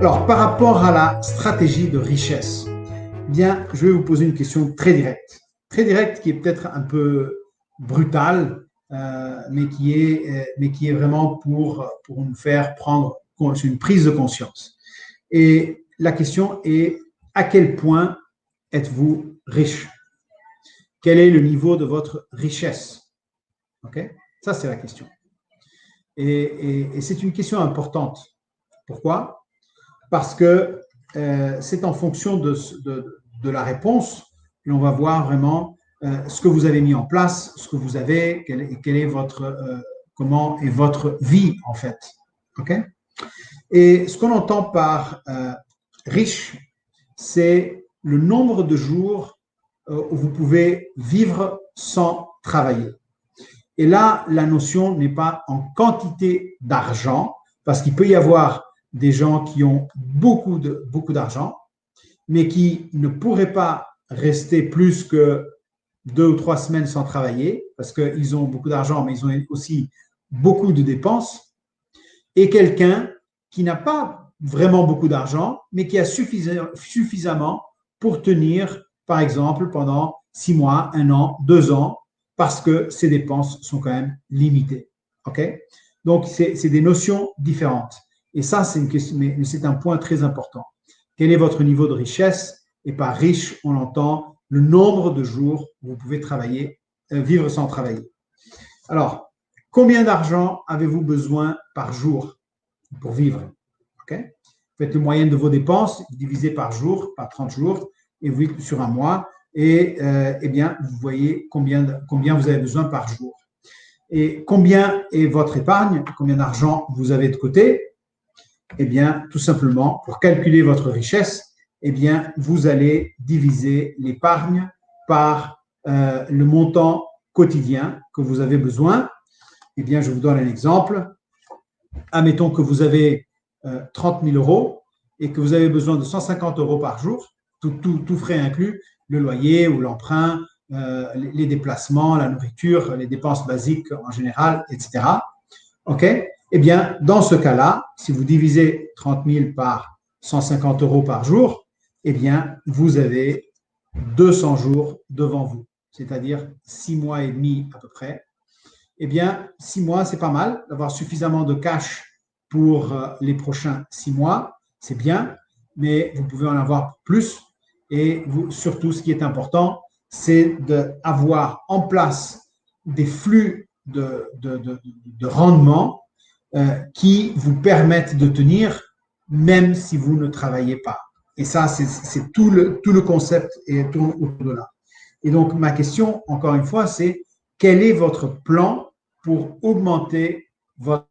Alors, par rapport à la stratégie de richesse, bien, je vais vous poser une question très directe qui est peut-être un peu brutale, mais qui est vraiment pour nous faire prendre une prise de conscience. Et la question est, à quel point êtes-vous riche? Quel est le niveau de votre richesse? Ok? Ça, c'est la question. Et c'est une question importante. Pourquoi? Parce que c'est en fonction de la réponse que l'on va voir vraiment ce que vous avez mis en place, ce que vous avez, quel est votre, comment est votre vie en fait. Ok? Et ce qu'on entend par riche, c'est le nombre de jours où vous pouvez vivre sans travailler. Et là, la notion n'est pas en quantité d'argent, parce qu'il peut y avoir des gens qui ont beaucoup d'argent, mais qui ne pourraient pas rester plus que 2 ou 3 semaines sans travailler, parce qu'ils ont beaucoup d'argent, mais ils ont aussi beaucoup de dépenses, et quelqu'un qui n'a pas vraiment beaucoup d'argent, mais qui a suffisamment pour tenir, par exemple, pendant 6 mois, 1 an, 2 ans, parce que ses dépenses sont quand même limitées. Okay? Donc, c'est des notions différentes. Et ça, c'est une question, mais c'est un point très important. Quel est votre niveau de richesse? Et par riche, on entend le nombre de jours où vous pouvez travailler, vivre sans travailler. Alors, combien d'argent avez-vous besoin par jour pour vivre? Okay? Faites le moyenne de vos dépenses, divisé par jour, par 30 jours, et vous sur un mois, et eh bien, vous voyez combien vous avez besoin par jour. Et combien est votre épargne? Combien d'argent vous avez de côté? Eh bien, tout simplement, pour calculer votre richesse, eh bien, vous allez diviser l'épargne par le montant quotidien que vous avez besoin. Eh bien, je vous donne un exemple. Admettons que vous avez 30 000 euros et que vous avez besoin de 150 euros par jour, tout frais inclus, le loyer ou l'emprunt, les déplacements, la nourriture, les dépenses basiques en général, etc. OK? Eh bien, dans ce cas-là, si vous divisez 30 000 par 150 euros par jour, eh bien, vous avez 200 jours devant vous, c'est-à-dire 6 mois et demi à peu près. Eh bien, 6 mois, c'est pas mal d'avoir suffisamment de cash pour les prochains 6 mois, c'est bien, mais vous pouvez en avoir plus. Et surtout, ce qui est important, c'est d'avoir en place des flux de rendement qui vous permettent de tenir même si vous ne travaillez pas. Et ça, c'est tout le concept et tout autour de là. Et donc, ma question, encore une fois, c'est quel est votre plan pour augmenter votre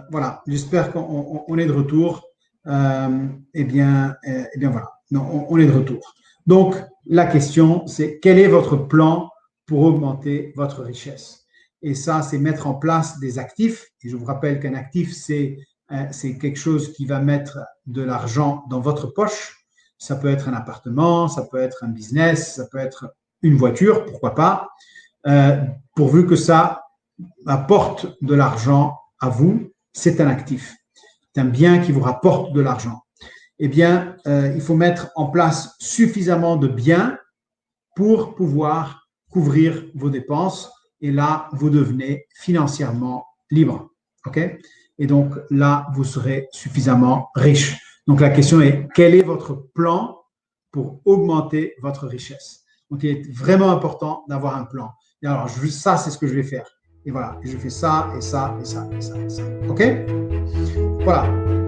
voilà, j'espère qu'on est de retour. Eh bien, voilà, non, on est de retour. Donc, la question, c'est quel est votre plan pour augmenter votre richesse? Et ça, c'est mettre en place des actifs. Et je vous rappelle qu'un actif, c'est quelque chose qui va mettre de l'argent dans votre poche. Ça peut être un appartement, ça peut être un business, ça peut être une voiture, pourquoi pas, pourvu que ça apporte de l'argent à vous, c'est un actif. C'est un bien qui vous rapporte de l'argent. Eh bien, il faut mettre en place suffisamment de biens pour pouvoir couvrir vos dépenses. Et là, vous devenez financièrement libre. OK? Et donc, là, vous serez suffisamment riche. Donc, la question est, quel est votre plan pour augmenter votre richesse? Donc, il est vraiment important d'avoir un plan. Et alors, ça, c'est ce que je vais faire. Et voilà, et je fais ça, et ça, et ça, et ça, et ça. OK? Voilà.